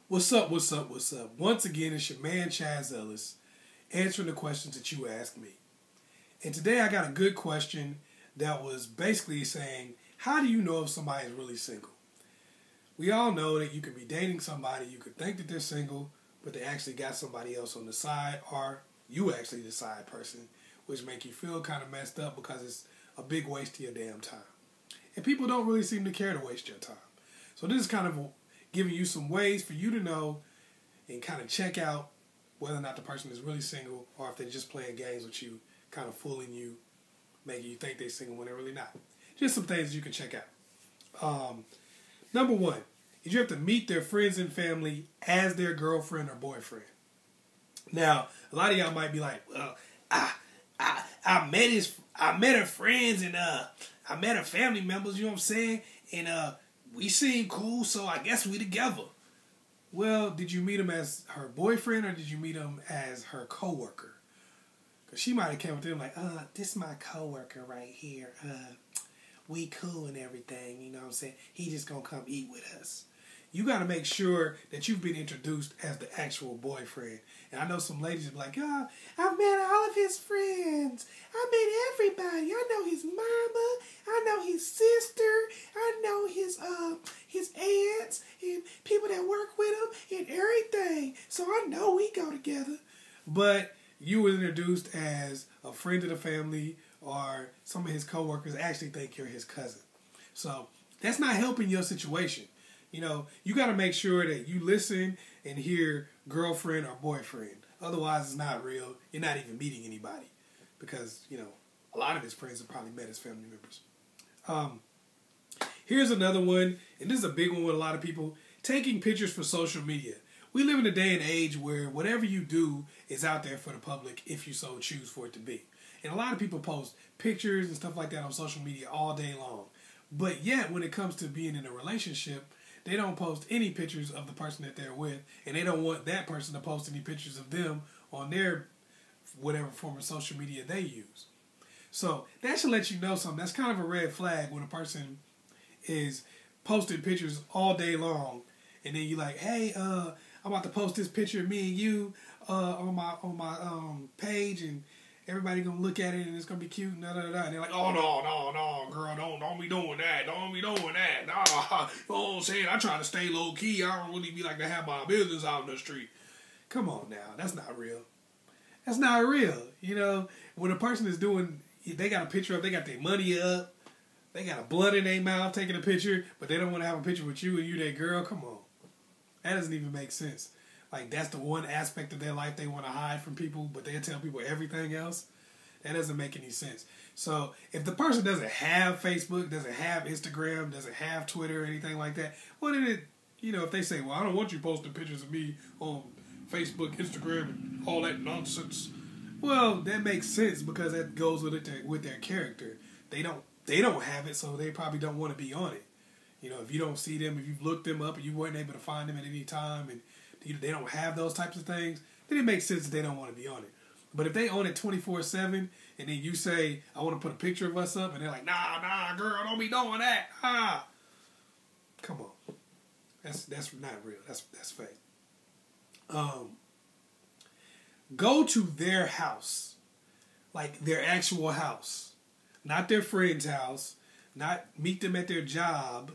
What's up, what's up, what's up? Once again, it's your man, Chazzellis, answering the questions that you asked me. And today I got a good question that was basically saying, how do you know if somebody is really single? We all know that you could be dating somebody, you could think that they're single, but they actually got somebody else on the side, or you actually the side person, which make you feel kind of messed up because it's a big waste of your damn time. And people don't really seem to care to waste your time. So this is kind of giving you some ways for you to know and kind of check out whether or not the person is really single or if they're just playing games with you, kind of fooling you, making you think they're single when they're really not. Just some things you can check out. Number one is you have to meet their friends and family as their girlfriend or boyfriend. Now, a lot of y'all might be like, well, I met her friends and I met her family members, you know what I'm saying? And we seem cool, so I guess we together. Well, did you meet him as her boyfriend or did you meet him as her coworker? Because she might have came with him like, this is my coworker right here. We cool and everything, you know what I'm saying? He just gonna come eat with us. You got to make sure that you've been introduced as the actual boyfriend. And I know some ladies be like, I've met all of his friends. I met everybody. I know his mama. I know his sister. I know his aunts and people that work with him and everything. So I know we go together. But you were introduced as a friend of the family or some of his coworkers actually think you're his cousin. So that's not helping your situation. You know, you got to make sure that you listen and hear girlfriend or boyfriend. Otherwise, it's not real. You're not even meeting anybody. Because, you know, a lot of his friends have probably met his family members. Here's another one, and this is a big one with a lot of people. Taking pictures for social media. We live in a day and age where whatever you do is out there for the public if you so choose for it to be. And a lot of people post pictures and stuff like that on social media all day long. But yet, when it comes to being in a relationship, they don't post any pictures of the person that they're with, and they don't want that person to post any pictures of them on their whatever form of social media they use. So that should let you know something. That's kind of a red flag when a person is posting pictures all day long, and then you're like, hey, I'm about to post this picture of me and you on my page, and everybody gonna look at it and it's gonna be cute and da da da. And they're like, oh no, girl, don't be doing that. Don't be doing that. Nah, you know what I'm saying? I try to stay low key. I don't really be like to have my business out in the street. Come on now, that's not real. That's not real. You know, when a person is doing, they got a picture up, they got their money up, they got a blunt in their mouth taking a picture, but they don't want to have a picture with you and you that girl. Come on, that doesn't even make sense. Like, that's the one aspect of their life they want to hide from people, but they tell people everything else. That doesn't make any sense. So, if the person doesn't have Facebook, doesn't have Instagram, doesn't have Twitter or anything like that, well, then it, you know, if they say, well, I don't want you posting pictures of me on Facebook, Instagram, and all that nonsense, well, that makes sense because that goes with their character. They don't have it, so they probably don't want to be on it. You know, if you don't see them, if you've looked them up and you weren't able to find them at any time, and they don't have those types of things, then it makes sense that they don't want to be on it. But if they own it 24/7, and then you say, I want to put a picture of us up, and they're like, nah, girl, don't be doing that. Come on. That's not real. That's fake. Go to their house. Like their actual house. Not their friend's house. Not meet them at their job.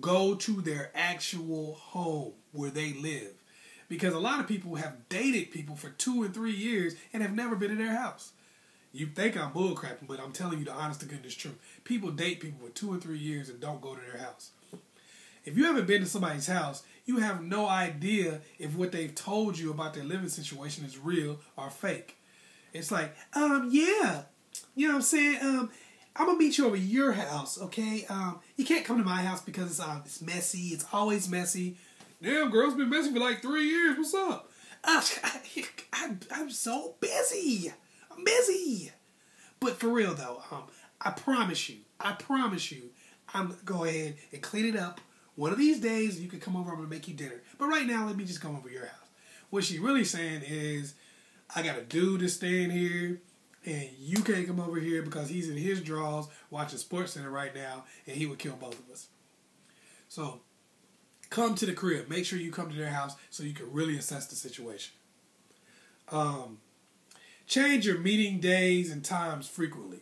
Go to their actual home where they live. Because a lot of people have dated people for 2 and 3 years and have never been in their house. You think I'm bullcrapping, but I'm telling you the honest to goodness truth. People date people for 2 or 3 years and don't go to their house. If you haven't been to somebody's house, you have no idea if what they've told you about their living situation is real or fake. It's like, yeah, you know what I'm saying? I'm going to meet you over at your house, okay? You can't come to my house because it's messy. It's always messy. Damn, girl, it's been messy for like 3 years. What's up? I'm so busy. I'm busy. But for real, though, I promise you, I'm going to go ahead and clean it up. One of these days, you can come over, I'm going to make you dinner. But right now, let me just come over to your house. What she really saying is, I got a dude that's staying here, and you can't come over here because he's in his drawers watching SportsCenter right now, and he would kill both of us. So, come to the crib. Make sure you come to their house so you can really assess the situation. Change your meeting days and times frequently.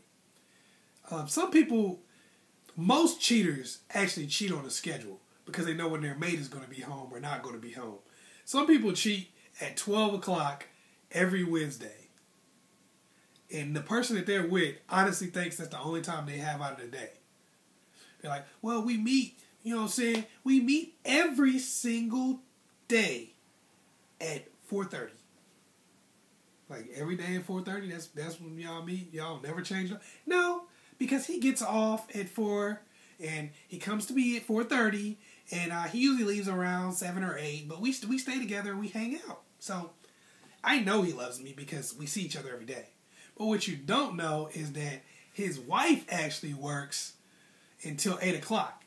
Most cheaters actually cheat on a schedule because they know when their mate is going to be home or not going to be home. Some people cheat at 12 o'clock every Wednesday. And the person that they're with honestly thinks that's the only time they have out of the day. They're like, well, we meet, you know what I'm saying? We meet every single day at 4:30. Like every day at 4:30, that's when y'all meet. Y'all never change up. No, because he gets off at 4 and he comes to me at 4:30 and he usually leaves around 7 or 8, but we stay together and we hang out. So I know he loves me because we see each other every day. But what you don't know is that his wife actually works until 8 o'clock.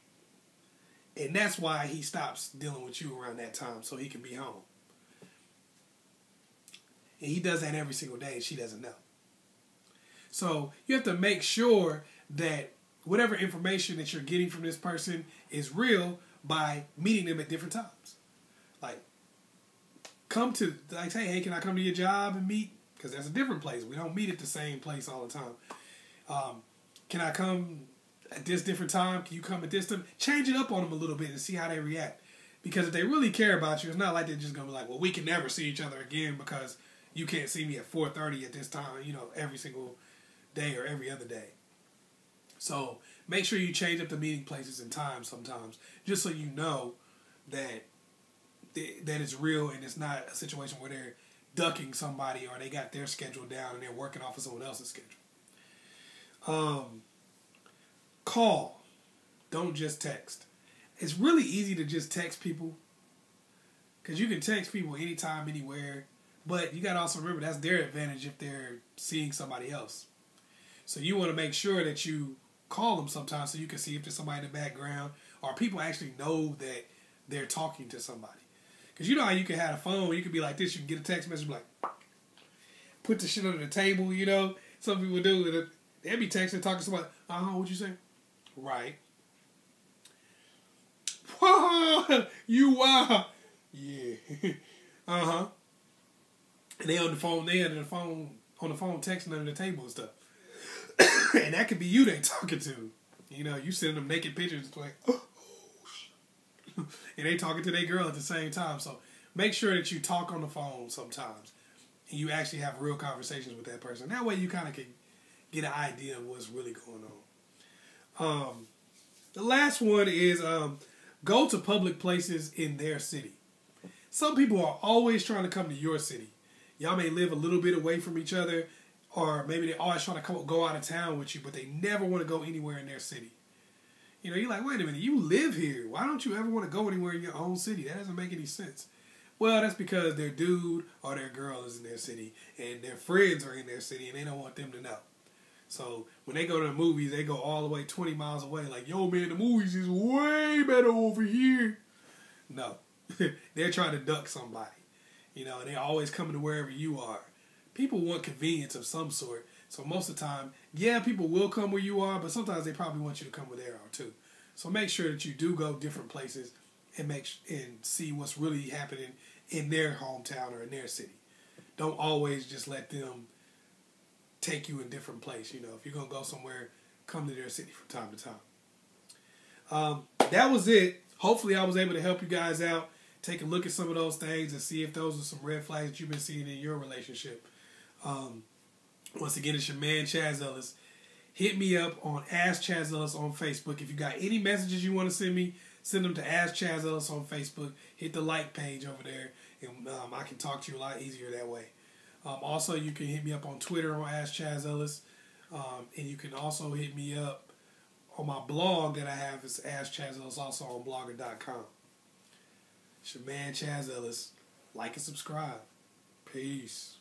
And that's why he stops dealing with you around that time so he can be home. And he does that every single day and she doesn't know. So you have to make sure that whatever information that you're getting from this person is real by meeting them at different times. Like, say, hey, can I come to your job and meet? Because that's a different place. We don't meet at the same place all the time. Can I come at this different time? Can you come at this time? Change it up on them a little bit and see how they react. Because if they really care about you, it's not like they're just going to be like, well, we can never see each other again because you can't see me at 4:30 at this time, every single day or every other day. So make sure you change up the meeting places and times sometimes, just so you know that it's real and it's not a situation where they're ducking somebody or they got their schedule down and they're working off of someone else's schedule. Call. Don't just text. It's really easy to just text people because you can text people anytime, anywhere. But you got to also remember that's their advantage if they're seeing somebody else. So you want to make sure that you call them sometimes so you can see if there's somebody in the background or people actually know that they're talking to somebody. Because you know how you can have a phone, you can be like this, you can get a text message like, put the shit under the table, Some people do. They'll be texting, talking to somebody. What you say? Right. You wow. Yeah. And they on the phone texting under the table and stuff. And that could be you they talking to. You sending them naked pictures like, and they talking to their girl at the same time. So make sure that you talk on the phone sometimes. And you actually have real conversations with that person. That way you kind of can get an idea of what's really going on. The last one is go to public places in their city. Some people are always trying to come to your city. Y'all may live a little bit away from each other, or maybe they're always trying to go out of town with you, but they never want to go anywhere in their city. You're like, wait a minute, you live here. Why don't you ever want to go anywhere in your own city? That doesn't make any sense. Well, that's because their dude or their girl is in their city, and their friends are in their city, and they don't want them to know. So when they go to the movies, they go all the way 20 miles away, like, yo, man, the movies is way better over here. No. They're trying to duck somebody. They're always coming to wherever you are. People want convenience of some sort. So most of the time, yeah, people will come where you are, but sometimes they probably want you to come where they are too. So make sure that you do go different places and see what's really happening in their hometown or in their city. Don't always just let them take you in a different place. If you're going to go somewhere, come to their city from time to time. That was it. Hopefully I was able to help you guys out. Take a look at some of those things and see if those are some red flags that you've been seeing in your relationship. Once again, it's your man, Chaz Ellis. Hit me up on Ask Chaz Ellis on Facebook. If you got any messages you want to send me, send them to Ask Chaz Ellis on Facebook. Hit the like page over there, and I can talk to you a lot easier that way. Also, you can hit me up on Twitter on Ask Chaz Ellis. And you can also hit me up on my blog that I have. It's Ask Chaz Ellis, also on blogger.com. It's your man, Chaz Ellis. Like and subscribe. Peace.